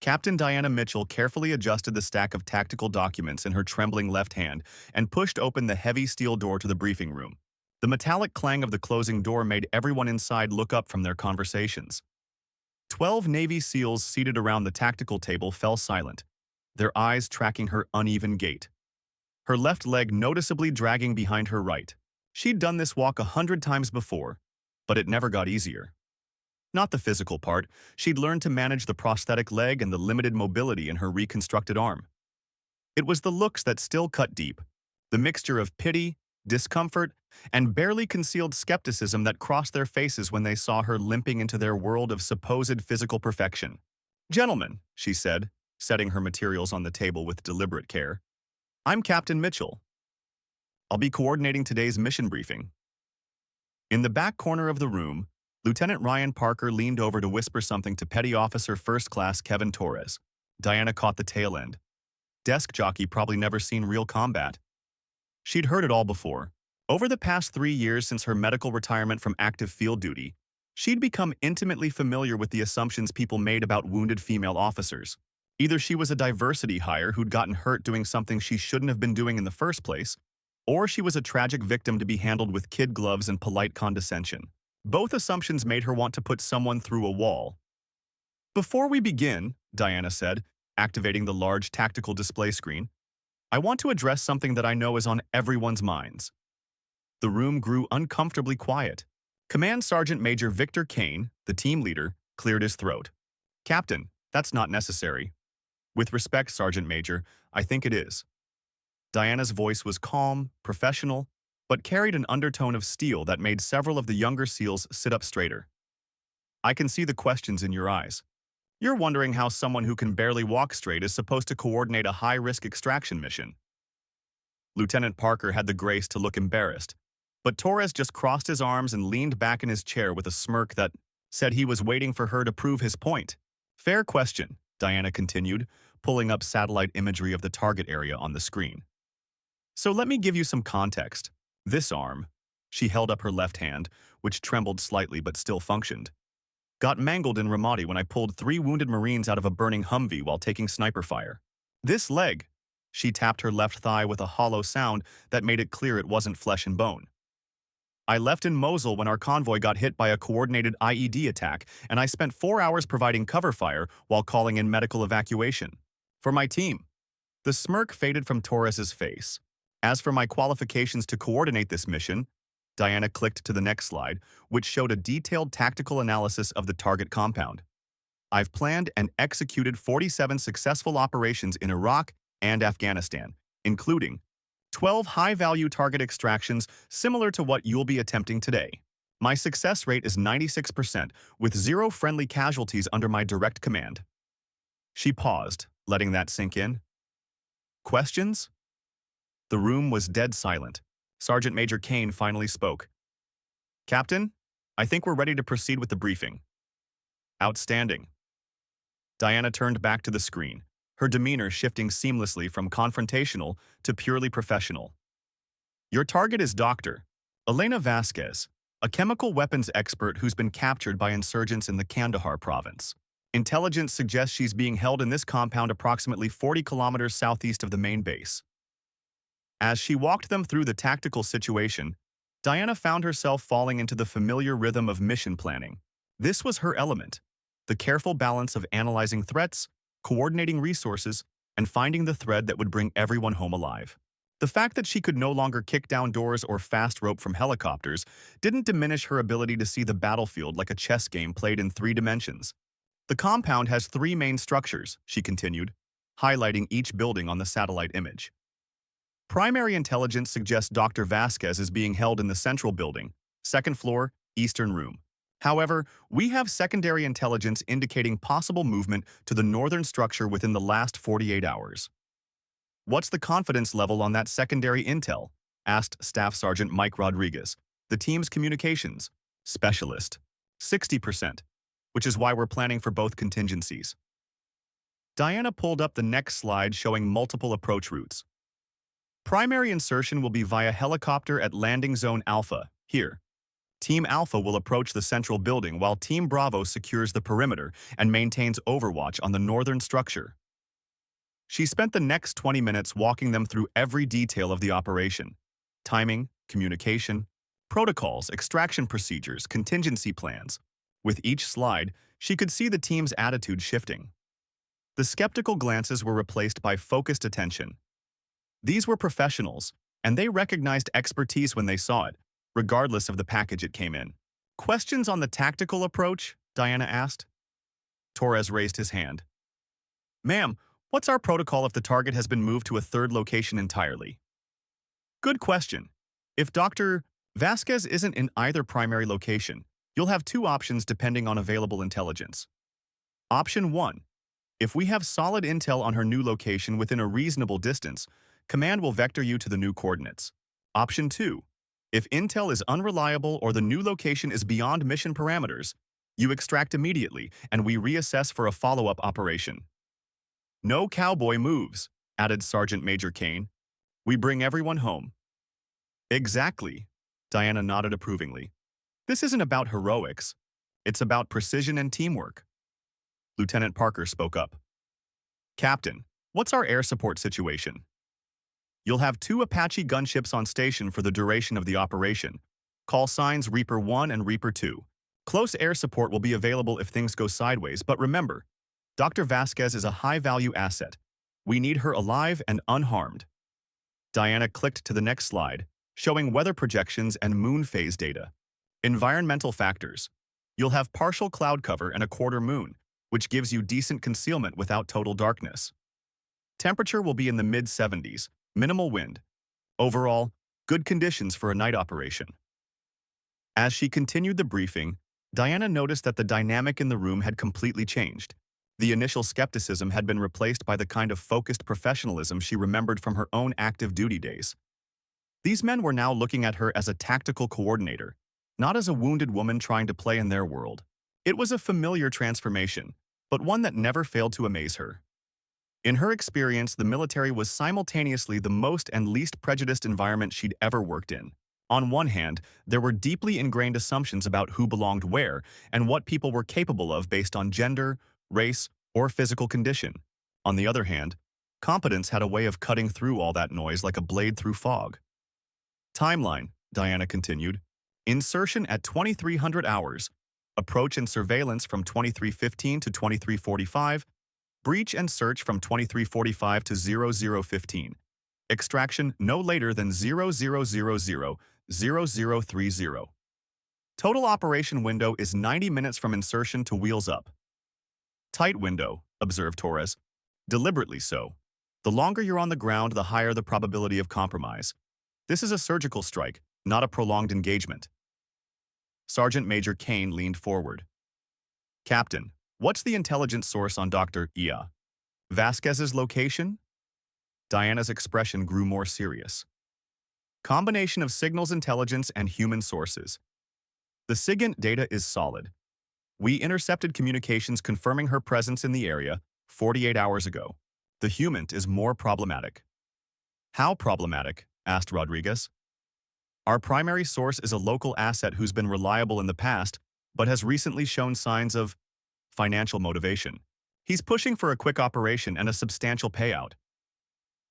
Captain Diana Mitchell carefully adjusted the stack of tactical documents in her trembling left hand and pushed open the heavy steel door to the briefing room. The metallic clang of the closing door made everyone inside look up from their conversations. 12 Navy SEALs seated around the tactical table fell silent, their eyes tracking her uneven gait. Her left leg noticeably dragging behind her right. She'd done this walk 100 times before, but it never got easier. Not the physical part, she'd learned to manage the prosthetic leg and the limited mobility in her reconstructed arm. It was the looks that still cut deep, the mixture of pity, discomfort, and barely concealed skepticism that crossed their faces when they saw her limping into their world of supposed physical perfection. "Gentlemen," she said, setting her materials on the table with deliberate care, "I'm Captain Mitchell. I'll be coordinating today's mission briefing." In the back corner of the room, Lieutenant Ryan Parker leaned over to whisper something to Petty Officer First Class Kevin Torres. Diana caught the tail end. Desk jockey probably never seen real combat. She'd heard it all before. Over the past 3 years since her medical retirement from active field duty, she'd become intimately familiar with the assumptions people made about wounded female officers. Either she was a diversity hire who'd gotten hurt doing something she shouldn't have been doing in the first place, or she was a tragic victim to be handled with kid gloves and polite condescension. Both assumptions made her want to put someone through a wall. "Before we begin," Diana said, activating the large tactical display screen, "I want to address something that I know is on everyone's minds." The room grew uncomfortably quiet. Command Sergeant Major Victor Kane, the team leader, cleared his throat. "Captain, that's not necessary." "With respect, Sergeant Major, I think it is." Diana's voice was calm, professional, but carried an undertone of steel that made several of the younger SEALs sit up straighter. "I can see the questions in your eyes. You're wondering how someone who can barely walk straight is supposed to coordinate a high-risk extraction mission." Lieutenant Parker had the grace to look embarrassed, but Torres just crossed his arms and leaned back in his chair with a smirk that said he was waiting for her to prove his point. "Fair question," Diana continued, pulling up satellite imagery of the target area on the screen. "So let me give you some context. This arm," she held up her left hand, which trembled slightly but still functioned, "got mangled in Ramadi when I pulled 3 wounded Marines out of a burning Humvee while taking sniper fire. This leg," she tapped her left thigh with a hollow sound that made it clear it wasn't flesh and bone. "I left in Mosul when our convoy got hit by a coordinated IED attack, and I spent 4 hours providing cover fire while calling in medical evacuation. For my team." The smirk faded from Torres's face. "As for my qualifications to coordinate this mission," Diana clicked to the next slide, which showed a detailed tactical analysis of the target compound. "I've planned and executed 47 successful operations in Iraq and Afghanistan, including 12 high-value target extractions similar to what you'll be attempting today. My success rate is 96%, with 0 friendly casualties under my direct command." She paused, letting that sink in. "Questions?" The room was dead silent. Sergeant Major Kane finally spoke. "Captain, I think we're ready to proceed with the briefing." "Outstanding." Diana turned back to the screen, her demeanor shifting seamlessly from confrontational to purely professional. "Your target is Dr. Elena Vasquez, a chemical weapons expert who's been captured by insurgents in the Kandahar province. Intelligence suggests she's being held in this compound approximately 40 kilometers southeast of the main base." As she walked them through the tactical situation, Diana found herself falling into the familiar rhythm of mission planning. This was her element, the careful balance of analyzing threats, coordinating resources, and finding the thread that would bring everyone home alive. The fact that she could no longer kick down doors or fast rope from helicopters didn't diminish her ability to see the battlefield like a chess game played in 3 dimensions. "The compound has 3 main structures," she continued, highlighting each building on the satellite image. "Primary intelligence suggests Dr. Vasquez is being held in the central building, 2nd floor, eastern room. However, we have secondary intelligence indicating possible movement to the northern structure within the last 48 hours. "What's the confidence level on that secondary intel?" asked Staff Sergeant Mike Rodriguez, the team's communications specialist. 60%, which is why we're planning for both contingencies." Diana pulled up the next slide showing multiple approach routes. "Primary insertion will be via helicopter at landing zone Alpha, here. Team Alpha will approach the central building while Team Bravo secures the perimeter and maintains overwatch on the northern structure. She spent the next 20 minutes walking them through every detail of the operation: timing, communication, protocols, extraction procedures, contingency plans. With each slide, she could see the team's attitude shifting. The skeptical glances were replaced by focused attention. These were professionals, and they recognized expertise when they saw it, regardless of the package it came in. "Questions on the tactical approach?" Diana asked. Torres raised his hand. "Ma'am, what's our protocol if the target has been moved to a third location entirely?" "Good question. If Dr. Vasquez isn't in either primary location, you'll have two options depending on available intelligence. Option 1. If we have solid intel on her new location within a reasonable distance, Command will vector you to the new coordinates. Option 2. If intel is unreliable or the new location is beyond mission parameters, you extract immediately and we reassess for a follow-up operation." "No cowboy moves," added Sergeant Major Kane. "We bring everyone home." "Exactly," Diana nodded approvingly. "This isn't about heroics. It's about precision and teamwork." Lieutenant Parker spoke up. "Captain, what's our air support situation?" "You'll have 2 Apache gunships on station for the duration of the operation. Call signs Reaper 1 and Reaper 2. Close air support will be available if things go sideways, but remember, Dr. Vasquez is a high-value asset. We need her alive and unharmed." Diana clicked to the next slide, showing weather projections and moon phase data. Environmental factors. You'll have partial cloud cover and a quarter moon, which gives you decent concealment without total darkness. Temperature will be in the mid-70s, minimal wind. Overall, good conditions for a night operation. As she continued the briefing, Diana noticed that the dynamic in the room had completely changed. The initial skepticism had been replaced by the kind of focused professionalism she remembered from her own active duty days. These men were now looking at her as a tactical coordinator, not as a wounded woman trying to play in their world. It was a familiar transformation, but one that never failed to amaze her. In her experience, the military was simultaneously the most and least prejudiced environment she'd ever worked in. On one hand, there were deeply ingrained assumptions about who belonged where and what people were capable of based on gender, race, or physical condition. On the other hand, competence had a way of cutting through all that noise like a blade through fog. "Timeline," Diana continued. "Insertion at 2300 hours. Approach and surveillance from 2315 to 2345. Breach and search from 2345 to 0015. Extraction no later than 00000030. Total operation window is 90 minutes from insertion to wheels up." "Tight window," observed Torres. "Deliberately so. The longer you're on the ground, the higher the probability of compromise. This is a surgical strike, not a prolonged engagement." Sergeant Major Kane leaned forward. "Captain, what's the intelligence source on Dr. Vasquez's location?" Diana's expression grew more serious. "Combination of signals intelligence and human sources. The SIGINT data is solid. We intercepted communications confirming her presence in the area 48 hours ago. The human is more problematic." "How problematic?" asked Rodriguez. "Our primary source is a local asset who's been reliable in the past, but has recently shown signs of financial motivation. He's pushing for a quick operation and a substantial payout.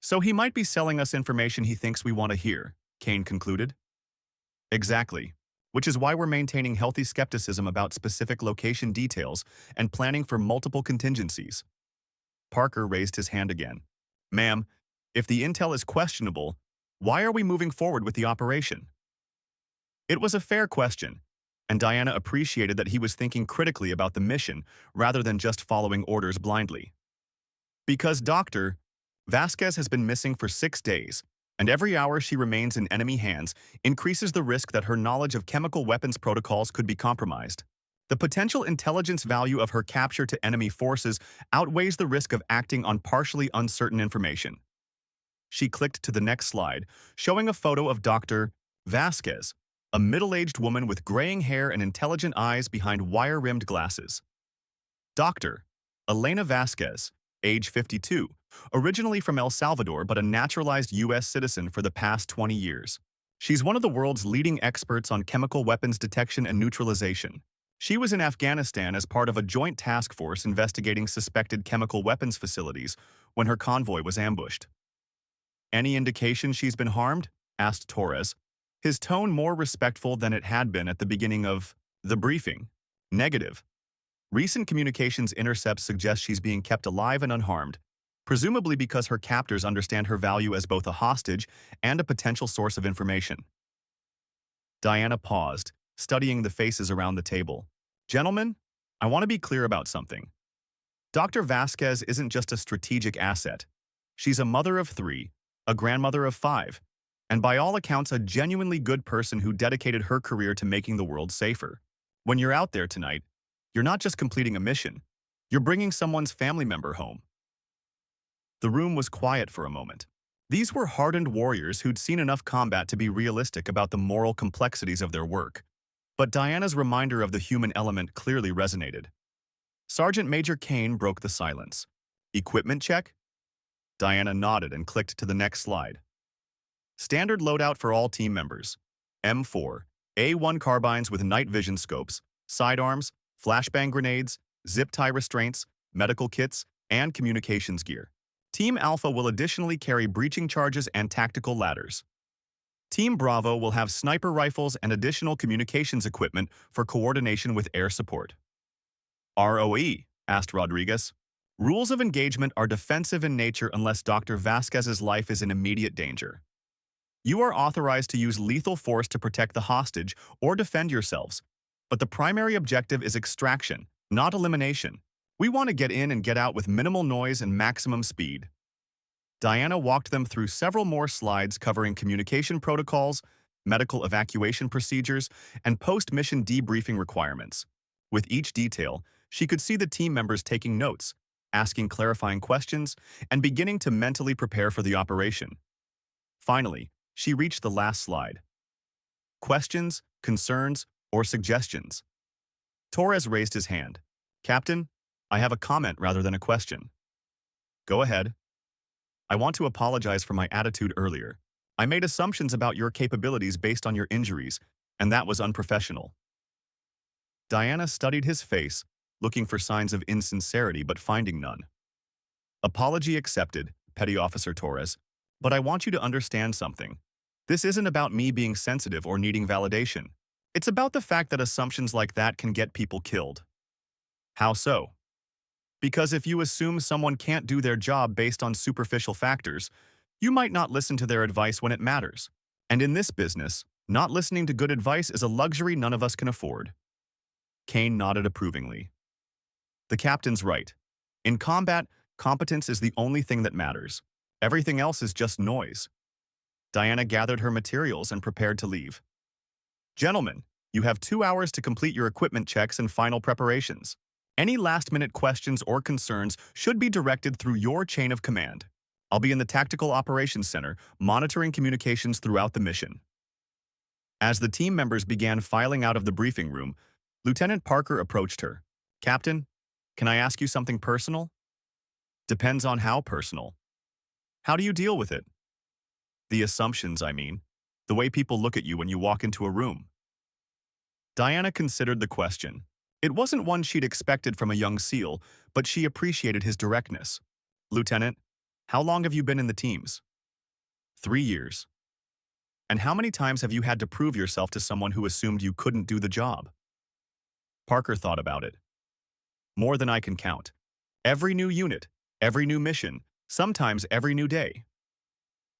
So he might be selling us information he thinks we want to hear," Kane concluded. "Exactly. Which is why we're maintaining healthy skepticism about specific location details and planning for multiple contingencies." Parker raised his hand again. "Ma'am, if the intel is questionable, why are we moving forward with the operation?" It was a fair question, and Diana appreciated that he was thinking critically about the mission rather than just following orders blindly. "Because Dr. Vasquez has been missing for 6 days, and every hour she remains in enemy hands increases the risk that her knowledge of chemical weapons protocols could be compromised. The potential intelligence value of her capture to enemy forces outweighs the risk of acting on partially uncertain information." She clicked to the next slide, showing a photo of Dr. Vasquez, a middle-aged woman with graying hair and intelligent eyes behind wire-rimmed glasses. Dr. Elena Vasquez, age 52, originally from El Salvador but a naturalized U.S. citizen for the past 20 years. She's one of the world's leading experts on chemical weapons detection and neutralization. She was in Afghanistan as part of a joint task force investigating suspected chemical weapons facilities when her convoy was ambushed. Any indication she's been harmed? Asked Torres, his tone more respectful than it had been at the beginning of the briefing. Negative. Recent communications intercepts suggest she's being kept alive and unharmed, presumably because her captors understand her value as both a hostage and a potential source of information. Diana paused, studying the faces around the table. Gentlemen, I want to be clear about something. Dr. Vasquez isn't just a strategic asset. She's a mother of 3, a grandmother of 5, and by all accounts a genuinely good person who dedicated her career to making the world safer. When you're out there tonight, you're not just completing a mission, you're bringing someone's family member home. The room was quiet for a moment. These were hardened warriors who'd seen enough combat to be realistic about the moral complexities of their work. But Diana's reminder of the human element clearly resonated. Sergeant Major Kane broke the silence. Equipment check? Diana nodded and clicked to the next slide. Standard loadout for all team members. M4, A1 carbines with night vision scopes, sidearms, flashbang grenades, zip tie restraints, medical kits, and communications gear. Team Alpha will additionally carry breaching charges and tactical ladders. Team Bravo will have sniper rifles and additional communications equipment for coordination with air support. ROE, asked Rodriguez. Rules of engagement are defensive in nature unless Dr. Vasquez's life is in immediate danger. You are authorized to use lethal force to protect the hostage or defend yourselves, but the primary objective is extraction, not elimination. We want to get in and get out with minimal noise and maximum speed. Diana walked them through several more slides covering communication protocols, medical evacuation procedures, and post-mission debriefing requirements. With each detail, she could see the team members taking notes, asking clarifying questions, and beginning to mentally prepare for the operation. Finally, she reached the last slide. Questions, concerns, or suggestions? Torres raised his hand. Captain, I have a comment rather than a question. Go ahead. I want to apologize for my attitude earlier. I made assumptions about your capabilities based on your injuries, and that was unprofessional. Diana studied his face, looking for signs of insincerity but finding none. Apology accepted, Petty Officer Torres, but I want you to understand something. This isn't about me being sensitive or needing validation. It's about the fact that assumptions like that can get people killed. How so? Because if you assume someone can't do their job based on superficial factors, you might not listen to their advice when it matters. And in this business, not listening to good advice is a luxury none of us can afford. Kane nodded approvingly. The captain's right. In combat, competence is the only thing that matters. Everything else is just noise. Diana gathered her materials and prepared to leave. Gentlemen, you have 2 hours to complete your equipment checks and final preparations. Any last-minute questions or concerns should be directed through your chain of command. I'll be in the Tactical Operations Center, monitoring communications throughout the mission. As the team members began filing out of the briefing room, Lieutenant Parker approached her. Captain, can I ask you something personal? Depends on how personal. How do you deal with it? The assumptions, I mean. The way people look at you when you walk into a room. Diana considered the question. It wasn't one she'd expected from a young SEAL, but she appreciated his directness. Lieutenant, how long have you been in the teams? 3 years. And how many times have you had to prove yourself to someone who assumed you couldn't do the job? Parker thought about it. More than I can count. Every new unit, every new mission, sometimes every new day.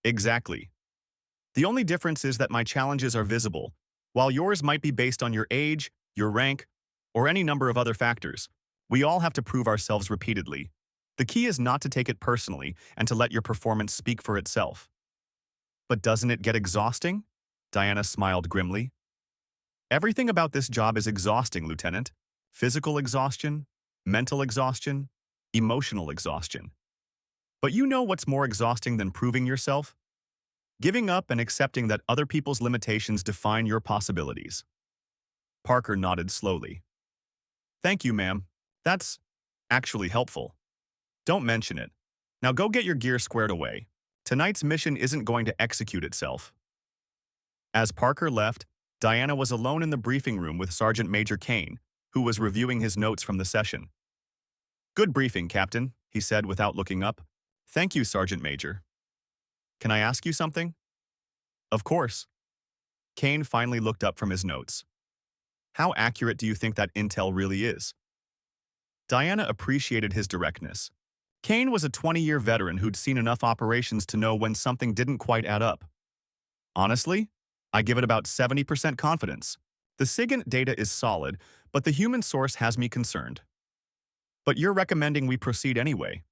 Exactly. The only difference is that my challenges are visible, while yours might be based on your age, your rank, or any number of other factors. We all have to prove ourselves repeatedly. The key is not to take it personally and to let your performance speak for itself. But doesn't it get exhausting? Diana smiled grimly. Everything about this job is exhausting, Lieutenant. Physical exhaustion, mental exhaustion, emotional exhaustion. But you know what's more exhausting than proving yourself? Giving up and accepting that other people's limitations define your possibilities. Parker nodded slowly. Thank you, ma'am. That's actually helpful. Don't mention it. Now go get your gear squared away. Tonight's mission isn't going to execute itself. As Parker left, Diana was alone in the briefing room with Sergeant Major Kane, who was reviewing his notes from the session. "Good briefing, Captain," he said without looking up. "Thank you, Sergeant Major. Can I ask you something?" "Of course." Kane finally looked up from his notes. "How accurate do you think that intel really is?" Diana appreciated his directness. Kane was a 20-year veteran who'd seen enough operations to know when something didn't quite add up. "Honestly, I give it about 70% confidence. The SIGINT data is solid, but the human source has me concerned." "But you're recommending we proceed anyway."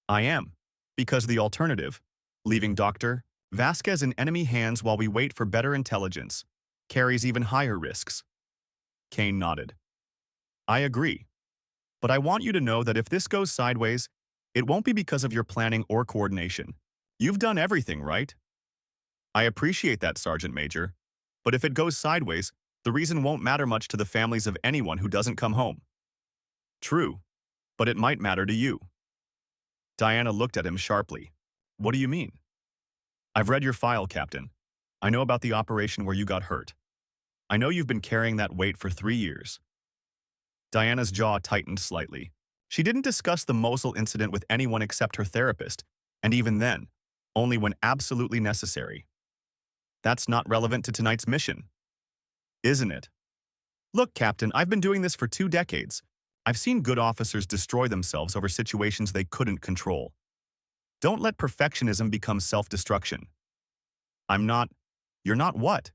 "I am, because the alternative, leaving Dr. Vasquez in enemy hands while we wait for better intelligence, carries even higher risks." Kane nodded. "I agree. But I want you to know that if this goes sideways, it won't be because of your planning or coordination. You've done everything, right?" "I appreciate that, Sergeant Major. But if it goes sideways, the reason won't matter much to the families of anyone who doesn't come home." "True, but it might matter to you." Diana looked at him sharply. "What do you mean?" "I've read your file, Captain. I know about the operation where you got hurt. I know you've been carrying that weight for 3 years." Diana's jaw tightened slightly. She didn't discuss the Mosul incident with anyone except her therapist, and even then, only when absolutely necessary. "That's not relevant to tonight's mission." "Isn't it?" "Look, Captain, I've been doing this for 2 decades. I've seen good officers destroy themselves over situations they couldn't control. Don't let perfectionism become self-destruction." "I'm not—" "You're not what?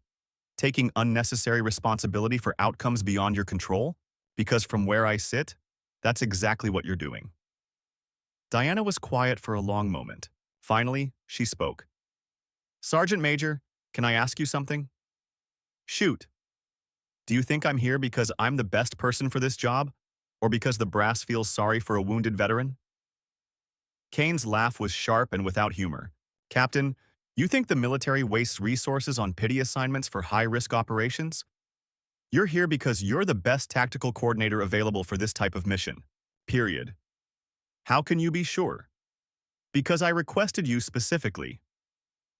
Taking unnecessary responsibility for outcomes beyond your control? Because from where I sit, that's exactly what you're doing." Diana was quiet for a long moment. Finally, she spoke. "Sergeant Major, can I ask you something?" "Shoot." "Do you think I'm here because I'm the best person for this job, or because the brass feels sorry for a wounded veteran?" Kane's laugh was sharp and without humor. "Captain, you think the military wastes resources on pity assignments for high-risk operations? You're here because you're the best tactical coordinator available for this type of mission. Period." "How can you be sure?" "Because I requested you specifically.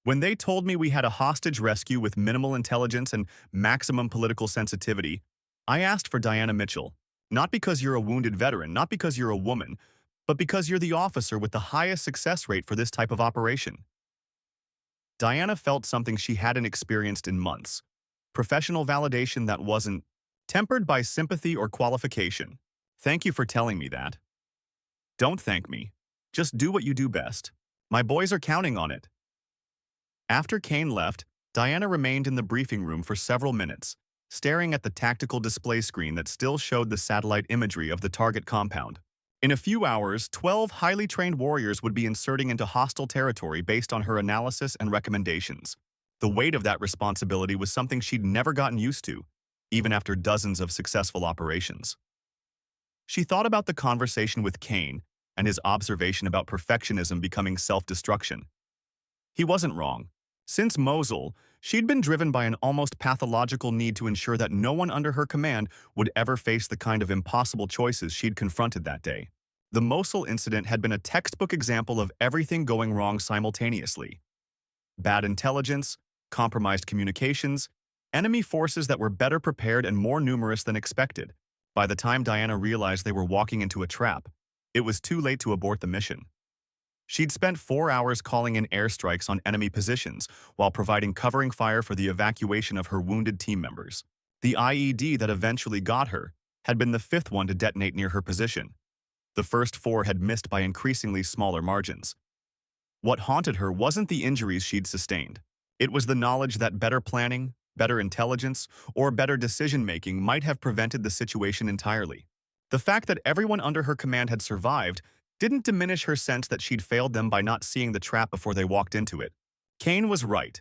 When they told me we had a hostage rescue with minimal intelligence and maximum political sensitivity, I asked for Diana Mitchell, not because you're a wounded veteran, not because you're a woman, but because you're the officer with the highest success rate for this type of operation." Diana felt something she hadn't experienced in months. Professional validation that wasn't tempered by sympathy or qualification. "Thank you for telling me that." "Don't thank me. Just do what you do best. My boys are counting on it." After Kane left, Diana remained in the briefing room for several minutes, staring at the tactical display screen that still showed the satellite imagery of the target compound. In a few hours, 12 highly trained warriors would be inserting into hostile territory based on her analysis and recommendations. The weight of that responsibility was something she'd never gotten used to, even after dozens of successful operations. She thought about the conversation with Kane and his observation about perfectionism becoming self-destruction. He wasn't wrong. Since Mosul, she'd been driven by an almost pathological need to ensure that no one under her command would ever face the kind of impossible choices she'd confronted that day. The Mosul incident had been a textbook example of everything going wrong simultaneously. Bad intelligence, compromised communications, enemy forces that were better prepared and more numerous than expected. By the time Diana realized they were walking into a trap, it was too late to abort the mission. She'd spent 4 hours calling in airstrikes on enemy positions while providing covering fire for the evacuation of her wounded team members. The IED that eventually got her had been the 5th one to detonate near her position. The first 4 had missed by increasingly smaller margins. What haunted her wasn't the injuries she'd sustained. It was the knowledge that better planning, better intelligence, or better decision-making might have prevented the situation entirely. The fact that everyone under her command had survived didn't diminish her sense that she'd failed them by not seeing the trap before they walked into it. Kane was right.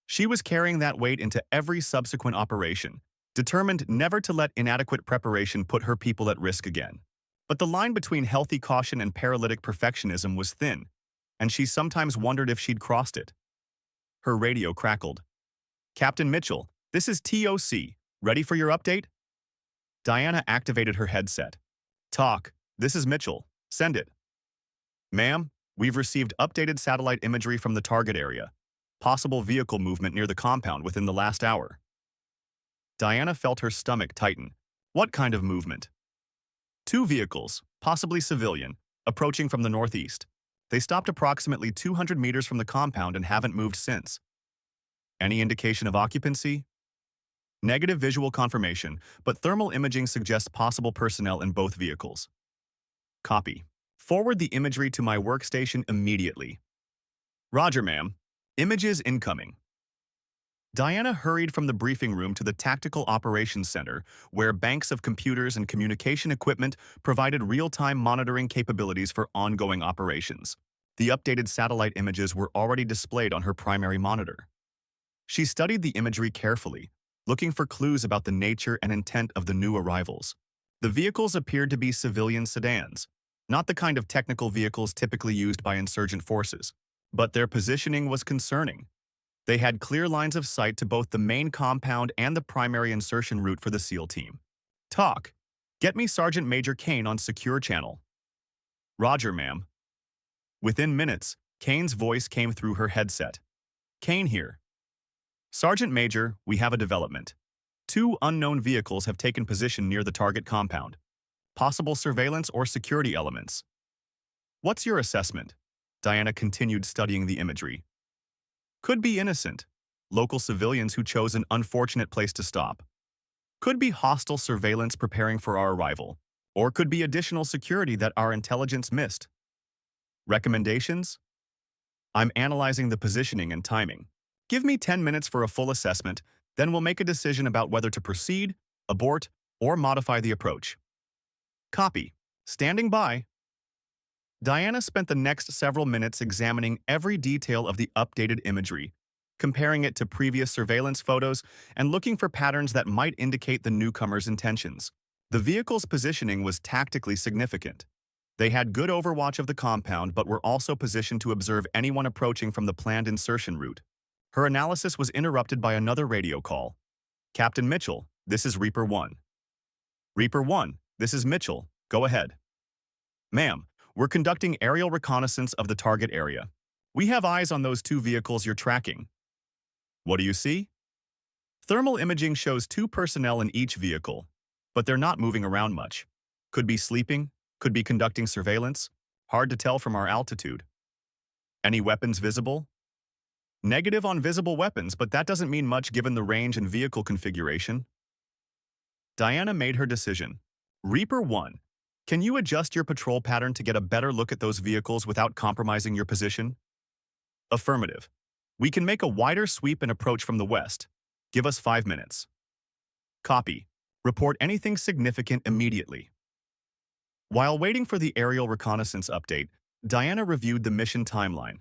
She was carrying that weight into every subsequent operation, determined never to let inadequate preparation put her people at risk again. But the line between healthy caution and paralytic perfectionism was thin, and she sometimes wondered if she'd crossed it. Her radio crackled. "Captain Mitchell, this is TOC. Ready for your update?" Diana activated her headset. "Talk. This is Mitchell. Send it." "Ma'am, we've received updated satellite imagery from the target area. Possible vehicle movement near the compound within the last hour. Diana felt her stomach tighten. What kind of movement? Two vehicles, possibly civilian, approaching from the northeast. They stopped approximately 200 meters from the compound and haven't moved since. Any indication of occupancy? Negative visual confirmation, but thermal imaging suggests possible personnel in both vehicles. Copy. Forward the imagery to my workstation immediately. Roger, ma'am. Images incoming. Diana hurried from the briefing room to the Tactical Operations Center, where banks of computers and communication equipment provided real-time monitoring capabilities for ongoing operations. The updated satellite images were already displayed on her primary monitor. She studied the imagery carefully, looking for clues about the nature and intent of the new arrivals. The vehicles appeared to be civilian sedans, not the kind of technical vehicles typically used by insurgent forces, but their positioning was concerning. They had clear lines of sight to both the main compound and the primary insertion route for the SEAL team. Talk. Get me Sergeant Major Kane on secure channel. Roger, ma'am. Within minutes, Kane's voice came through her headset. Kane here. Sergeant Major, we have a development. Two unknown vehicles have taken position near the target compound. Possible surveillance or security elements. What's your assessment? Diana continued studying the imagery. Could be innocent, local civilians who chose an unfortunate place to stop. Could be hostile surveillance preparing for our arrival, or could be additional security that our intelligence missed. Recommendations? I'm analyzing the positioning and timing. Give me 10 minutes for a full assessment, then we'll make a decision about whether to proceed, abort, or modify the approach. Copy. Standing by. Diana spent the next several minutes examining every detail of the updated imagery, comparing it to previous surveillance photos and looking for patterns that might indicate the newcomer's intentions. The vehicle's positioning was tactically significant. They had good overwatch of the compound but were also positioned to observe anyone approaching from the planned insertion route. Her analysis was interrupted by another radio call. Captain Mitchell, this is Reaper 1. Reaper 1, this is Mitchell. Go ahead. Ma'am, we're conducting aerial reconnaissance of the target area. We have eyes on those two vehicles you're tracking. What do you see? Thermal imaging shows two personnel in each vehicle, but they're not moving around much. Could be sleeping, could be conducting surveillance. Hard to tell from our altitude. Any weapons visible? Negative on visible weapons, but that doesn't mean much given the range and vehicle configuration. Diana made her decision. Reaper 1, can you adjust your patrol pattern to get a better look at those vehicles without compromising your position? Affirmative. We can make a wider sweep and approach from the west. Give us 5 minutes. Copy. Report anything significant immediately. While waiting for the aerial reconnaissance update, Diana reviewed the mission timeline.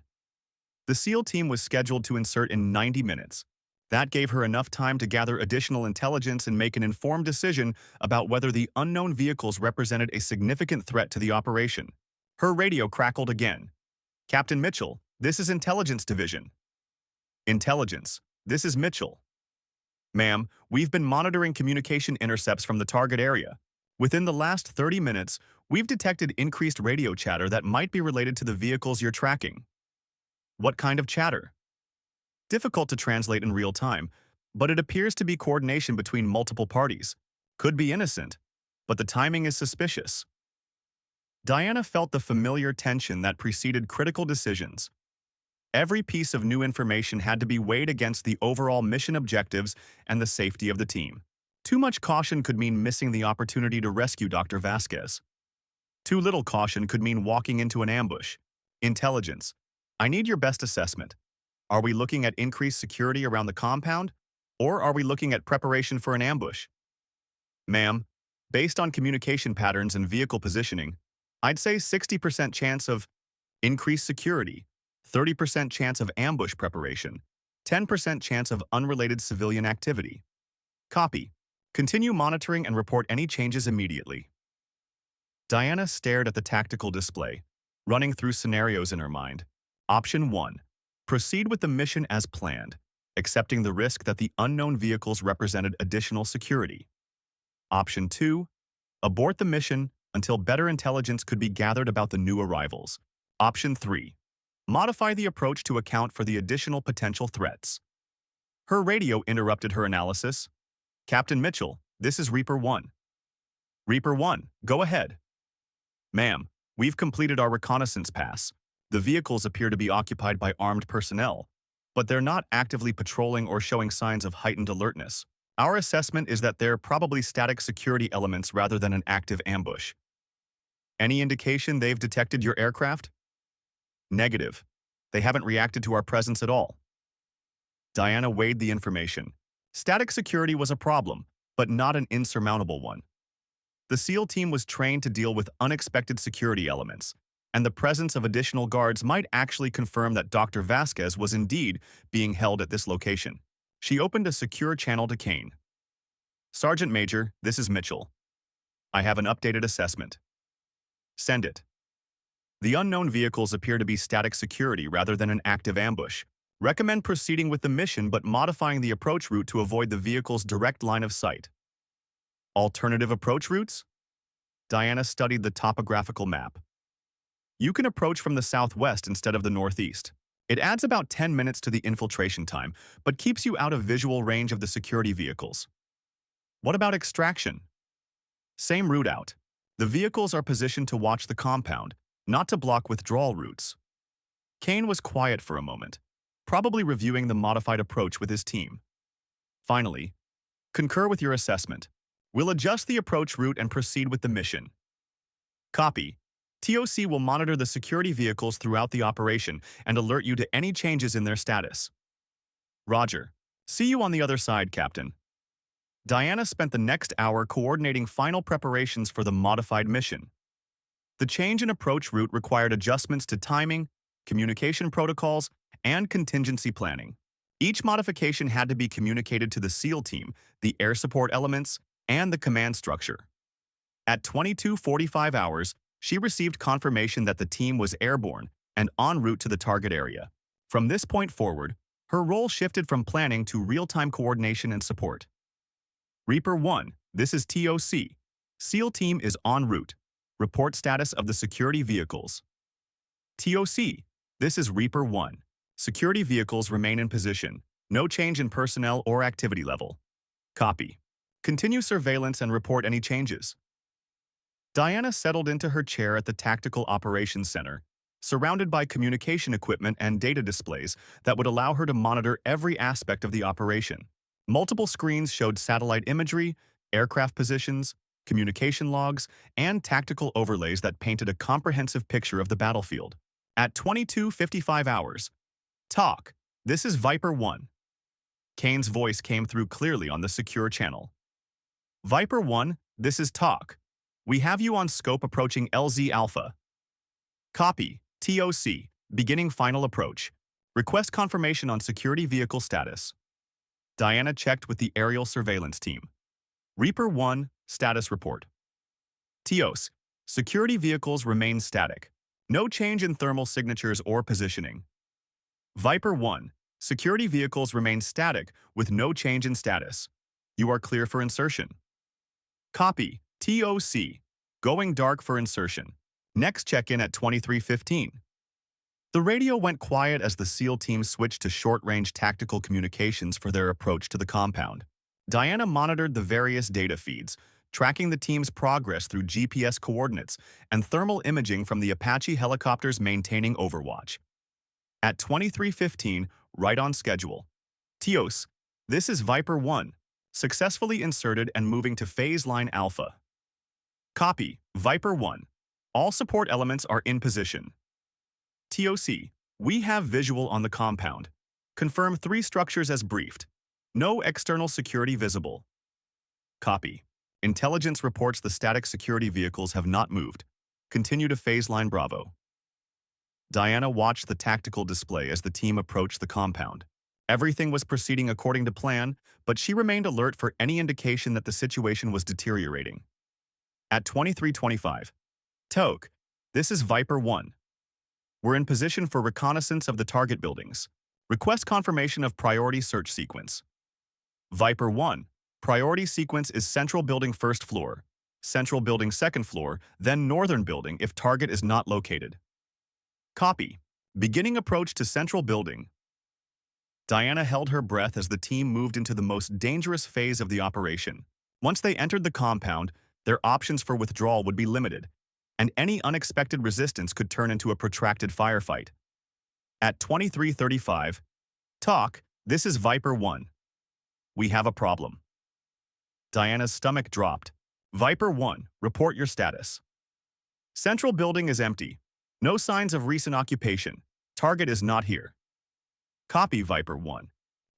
The SEAL team was scheduled to insert in 90 minutes. That gave her enough time to gather additional intelligence and make an informed decision about whether the unknown vehicles represented a significant threat to the operation. Her radio crackled again. Captain Mitchell, this is Intelligence Division. Intelligence, this is Mitchell. Ma'am, we've been monitoring communication intercepts from the target area. Within the last 30 minutes, we've detected increased radio chatter that might be related to the vehicles you're tracking. What kind of chatter? Difficult to translate in real time, but it appears to be coordination between multiple parties. Could be innocent, but the timing is suspicious. Diana felt the familiar tension that preceded critical decisions. Every piece of new information had to be weighed against the overall mission objectives and the safety of the team. Too much caution could mean missing the opportunity to rescue Dr. Vasquez. Too little caution could mean walking into an ambush. Intelligence. I need your best assessment. Are we looking at increased security around the compound, or are we looking at preparation for an ambush? Ma'am, based on communication patterns and vehicle positioning, I'd say 60% chance of increased security, 30% chance of ambush preparation, 10% chance of unrelated civilian activity. Copy. Continue monitoring and report any changes immediately. Diana stared at the tactical display, running through scenarios in her mind. Option 1. Proceed with the mission as planned, accepting the risk that the unknown vehicles represented additional security. Option 2. Abort the mission until better intelligence could be gathered about the new arrivals. Option 3. Modify the approach to account for the additional potential threats. Her radio interrupted her analysis. Captain Mitchell, this is Reaper 1. Reaper 1, go ahead. Ma'am, we've completed our reconnaissance pass. The vehicles appear to be occupied by armed personnel, but they're not actively patrolling or showing signs of heightened alertness. Our assessment is that they're probably static security elements rather than an active ambush. Any indication they've detected your aircraft? Negative. They haven't reacted to our presence at all. Diana weighed the information. Static security was a problem, but not an insurmountable one. The SEAL team was trained to deal with unexpected security elements, and the presence of additional guards might actually confirm that Dr. Vasquez was indeed being held at this location. She opened a secure channel to Kane. Sergeant Major, this is Mitchell. I have an updated assessment. Send it. The unknown vehicles appear to be static security rather than an active ambush. Recommend proceeding with the mission but modifying the approach route to avoid the vehicle's direct line of sight. Alternative approach routes? Diana studied the topographical map. You can approach from the southwest instead of the northeast. It adds about 10 minutes to the infiltration time, but keeps you out of visual range of the security vehicles. What about extraction? Same route out. The vehicles are positioned to watch the compound, not to block withdrawal routes. Kane was quiet for a moment, probably reviewing the modified approach with his team. Finally, concur with your assessment. We'll adjust the approach route and proceed with the mission. Copy. TOC will monitor the security vehicles throughout the operation and alert you to any changes in their status. Roger. See you on the other side, Captain. Diana spent the next hour coordinating final preparations for the modified mission. The change in approach route required adjustments to timing, communication protocols, and contingency planning. Each modification had to be communicated to the SEAL team, the air support elements, and the command structure. At 22:45 hours, she received confirmation that the team was airborne and en route to the target area. From this point forward, her role shifted from planning to real-time coordination and support. Reaper 1, this is TOC. SEAL team is en route. Report status of the security vehicles. TOC, this is Reaper 1. Security vehicles remain in position. No change in personnel or activity level. Copy. Continue surveillance and report any changes. Diana settled into her chair at the Tactical Operations Center, surrounded by communication equipment and data displays that would allow her to monitor every aspect of the operation. Multiple screens showed satellite imagery, aircraft positions, communication logs, and tactical overlays that painted a comprehensive picture of the battlefield. At 22:55 hours, TOC, this is Viper 1. Kane's voice came through clearly on the secure channel. Viper 1, this is TOC. We have you on scope approaching LZ Alpha. Copy, TOC, beginning final approach. Request confirmation on security vehicle status. Diana checked with the aerial surveillance team. Reaper 1, status report. TOC, security vehicles remain static. No change in thermal signatures or positioning. Viper 1, security vehicles remain static with no change in status. You are clear for insertion. Copy, TOC, going dark for insertion. Next check-in at 23:15. The radio went quiet as the SEAL team switched to short-range tactical communications for their approach to the compound. Diana monitored the various data feeds, tracking the team's progress through GPS coordinates and thermal imaging from the Apache helicopters maintaining overwatch. At 23:15, right on schedule. TOC, this is Viper 1, successfully inserted and moving to phase line Alpha. Copy, Viper 1. All support elements are in position. TOC, we have visual on the compound. Confirm 3 structures as briefed. No external security visible. Copy. Intelligence reports the static security vehicles have not moved. Continue to phase line Bravo. Diana watched the tactical display as the team approached the compound. Everything was proceeding according to plan, but she remained alert for any indication that the situation was deteriorating. At 23:25, TOC, this is Viper 1. We're in position for reconnaissance of the target buildings. Request confirmation of priority search sequence. Viper 1, priority sequence is central building first floor, central building second floor, then northern building if target is not located. Copy. Beginning approach to central building. Diana held her breath as the team moved into the most dangerous phase of the operation. Once they entered the compound, their options for withdrawal would be limited, and any unexpected resistance could turn into a protracted firefight. At 23:35, "Talk, this is Viper 1. We have a problem." Diana's stomach dropped. "Viper 1, report your status." "Central building is empty. No signs of recent occupation. Target is not here." "Copy, Viper 1.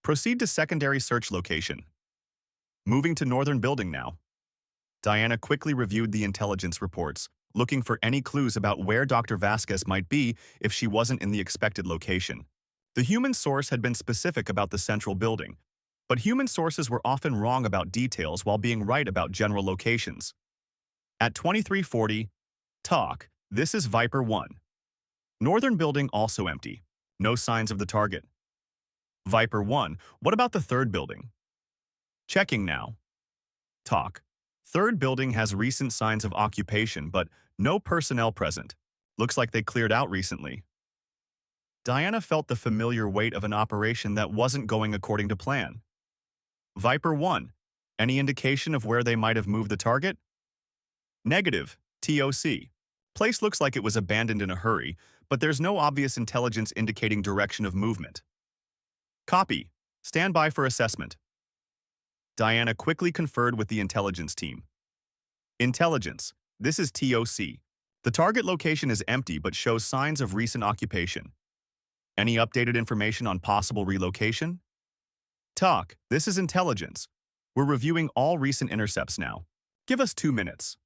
Proceed to secondary search location." "Moving to northern building now." Diana quickly reviewed the intelligence reports, looking for any clues about where Dr. Vasquez might be if she wasn't in the expected location. The human source had been specific about the central building, but human sources were often wrong about details while being right about general locations. At 23:40, "Talk, this is Viper 1. Northern building also empty. No signs of the target." "Viper 1, what about the third building?" "Checking now." "Talk, third building has recent signs of occupation but no personnel present. Looks like they cleared out recently." Diana felt the familiar weight of an operation that wasn't going according to plan. "Viper 1, any indication of where they might have moved the target?" "Negative, TOC. Place looks like it was abandoned in a hurry, but there's no obvious intelligence indicating direction of movement." "Copy. Stand by for assessment." Diana quickly conferred with the intelligence team. "Intelligence, this is TOC. The target location is empty but shows signs of recent occupation. Any updated information on possible relocation?" "TOC, this is intelligence. We're reviewing all recent intercepts now. Give us 2 minutes."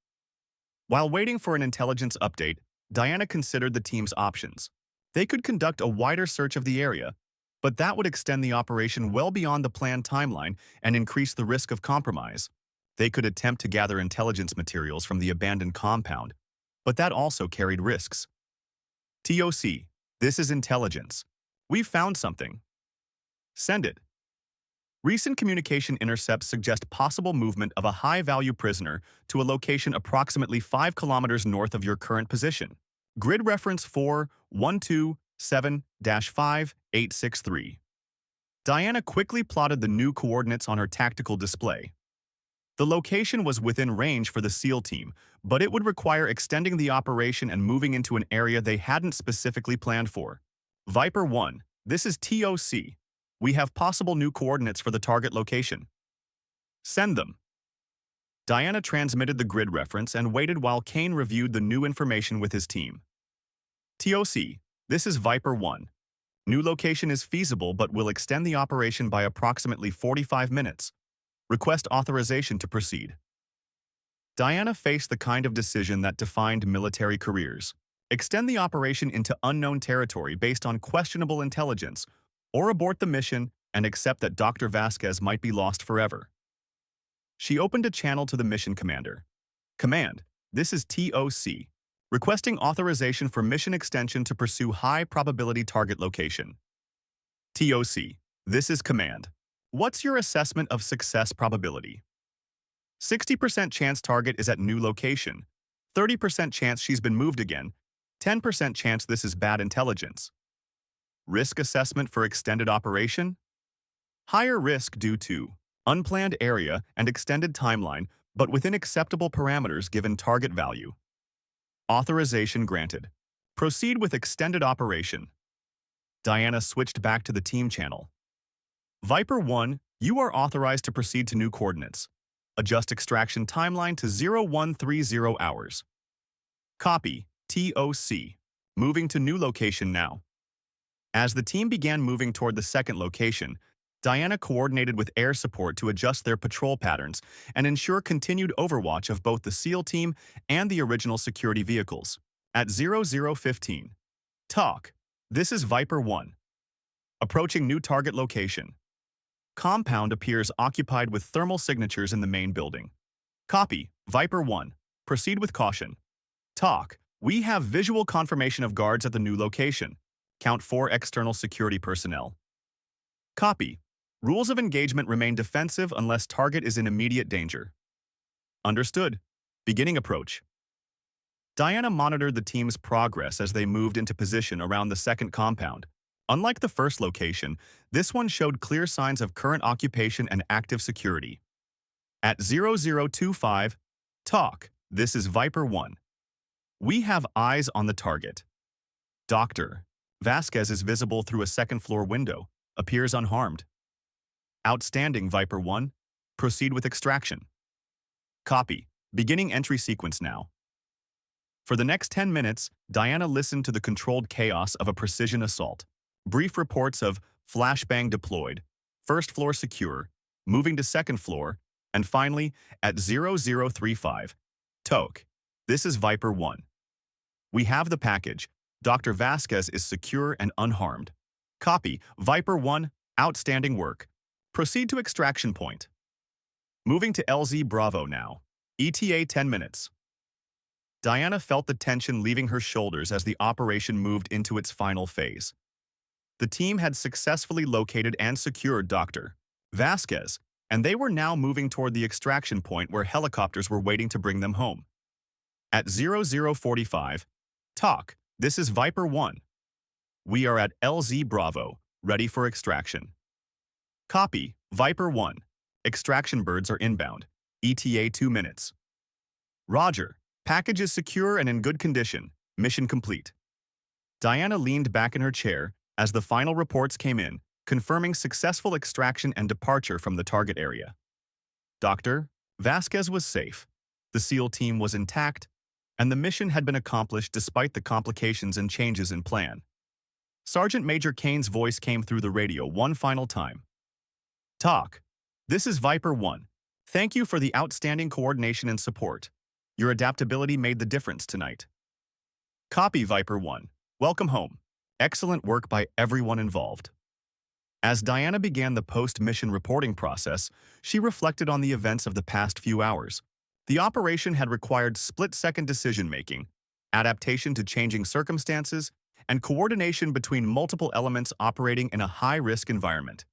While waiting for an intelligence update, Diana considered the team's options. They could conduct a wider search of the area, but that would extend the operation well beyond the planned timeline and increase the risk of compromise. They could attempt to gather intelligence materials from the abandoned compound, but that also carried risks. "TOC, this is intelligence. We've found something." "Send it." Recent communication intercepts suggest possible movement of a high-value prisoner to a location approximately 5 kilometers north of your current position. Grid reference 4127-5863. Diana quickly plotted the new coordinates on her tactical display. The location was within range for the SEAL team, but it would require extending the operation and moving into an area they hadn't specifically planned for. "Viper 1, this is TOC. We have possible new coordinates for the target location." "Send them." Diana transmitted the grid reference and waited while Kane reviewed the new information with his team. "TOC, this is Viper 1. New location is feasible but will extend the operation by approximately 45 minutes. Request authorization to proceed." Diana faced the kind of decision that defined military careers. Extend the operation into unknown territory based on questionable intelligence, or abort the mission and accept that Dr. Vasquez might be lost forever. She opened a channel to the mission commander. "Command, this is TOC. Requesting authorization for mission extension to pursue high-probability target location." "TOC, this is Command. What's your assessment of success probability?" 60% chance target is at new location, 30% chance she's been moved again, 10% chance this is bad intelligence. Risk assessment for extended operation? Higher risk due to unplanned area and extended timeline, but within acceptable parameters given target value. Authorization granted. Proceed with extended operation. Diana switched back to the team channel. "Viper 1, you are authorized to proceed to new coordinates. Adjust extraction timeline to 0130 hours. Copy, TOC. Moving to new location now." As the team began moving toward the second location, Diana coordinated with air support to adjust their patrol patterns and ensure continued overwatch of both the SEAL team and the original security vehicles. At 0015, "Talk, this is Viper 1. Approaching new target location. Compound appears occupied with thermal signatures in the main building. Copy, Viper 1. Proceed with caution. Talk, we have visual confirmation of guards at the new location. Count 4 external security personnel. Copy. Rules of engagement remain defensive unless target is in immediate danger. Understood. Beginning approach." Diana monitored the team's progress as they moved into position around the second compound. Unlike the first location, this one showed clear signs of current occupation and active security. At 0025, talk. This is Viper 1. We have eyes on the target. Doctor. Vasquez is visible through a second-floor window, appears unharmed. Outstanding, Viper 1. Proceed with extraction. Copy. Beginning entry sequence now. For the next 10 minutes, Diana listened to the controlled chaos of a precision assault. Brief reports of flashbang deployed, first floor secure, moving to second floor, and finally, at 0035, Toke. This is Viper 1. We have the package. Dr. Vasquez is secure and unharmed. Copy. Viper 1, outstanding work. Proceed to extraction point. Moving to LZ Bravo now. ETA 10 minutes. Diana felt the tension leaving her shoulders as the operation moved into its final phase. The team had successfully located and secured Dr. Vasquez, and they were now moving toward the extraction point where helicopters were waiting to bring them home. At 0045, talk. This is Viper 1. We are at LZ Bravo, ready for extraction. Copy. Viper 1. Extraction birds are inbound. ETA 2 minutes. Roger. Package is secure and in good condition. Mission complete. Diana leaned back in her chair as the final reports came in, confirming successful extraction and departure from the target area. Dr. Vasquez was safe. The SEAL team was intact, and the mission had been accomplished despite the complications and changes in plan. Sergeant Major Kane's voice came through the radio one final time. Talk. This is Viper 1. Thank you for the outstanding coordination and support. Your adaptability made the difference tonight. Copy, Viper 1. Welcome home. Excellent work by everyone involved. As Diana began the post-mission reporting process, she reflected on the events of the past few hours. The operation had required split-second decision-making, adaptation to changing circumstances, and coordination between multiple elements operating in a high-risk environment.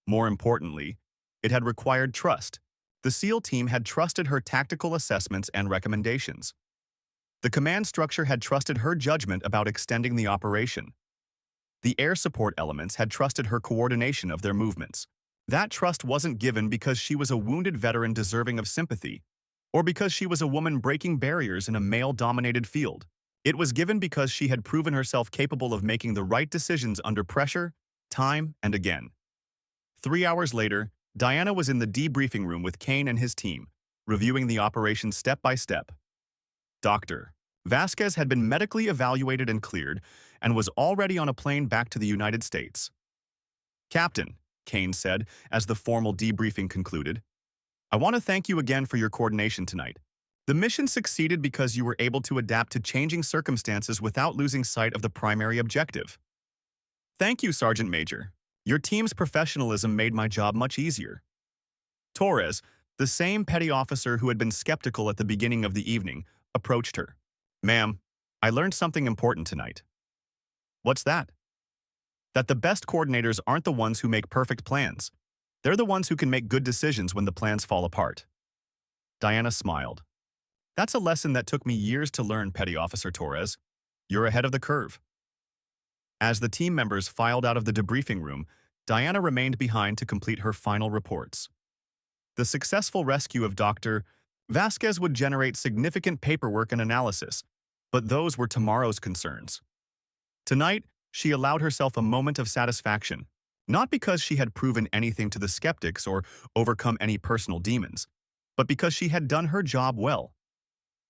More importantly, it had required trust. The SEAL team had trusted her tactical assessments and recommendations. The command structure had trusted her judgment about extending the operation. The air support elements had trusted her coordination of their movements. That trust wasn't given because she was a wounded veteran deserving of sympathy, or because she was a woman breaking barriers in a male-dominated field. It was given because she had proven herself capable of making the right decisions under pressure, time, and again. 3 hours later, Diana was in the debriefing room with Kane and his team, reviewing the operation step by step. Dr. Vasquez had been medically evaluated and cleared, and was already on a plane back to the United States. Captain, Kane said as the formal debriefing concluded, I want to thank you again for your coordination tonight. The mission succeeded because you were able to adapt to changing circumstances without losing sight of the primary objective. Thank you, Sergeant Major. Your team's professionalism made my job much easier. Torres, the same petty officer who had been skeptical at the beginning of the evening, approached her. Ma'am, I learned something important tonight. What's that? That the best coordinators aren't the ones who make perfect plans. They're the ones who can make good decisions when the plans fall apart. Diana smiled. That's a lesson that took me years to learn, Petty Officer Torres. You're ahead of the curve. As the team members filed out of the debriefing room, Diana remained behind to complete her final reports. The successful rescue of Dr. Vasquez would generate significant paperwork and analysis, but those were tomorrow's concerns. Tonight, she allowed herself a moment of satisfaction, not because she had proven anything to the skeptics or overcome any personal demons, but because she had done her job well.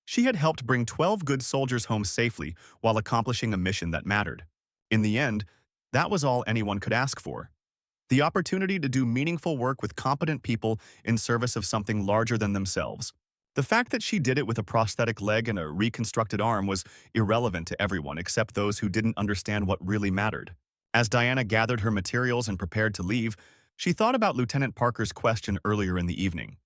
She had helped bring 12 good soldiers home safely while accomplishing a mission that mattered. In the end, that was all anyone could ask for. The opportunity to do meaningful work with competent people in service of something larger than themselves. The fact that she did it with a prosthetic leg and a reconstructed arm was irrelevant to everyone except those who didn't understand what really mattered. As Diana gathered her materials and prepared to leave, she thought about Lieutenant Parker's question earlier in the evening.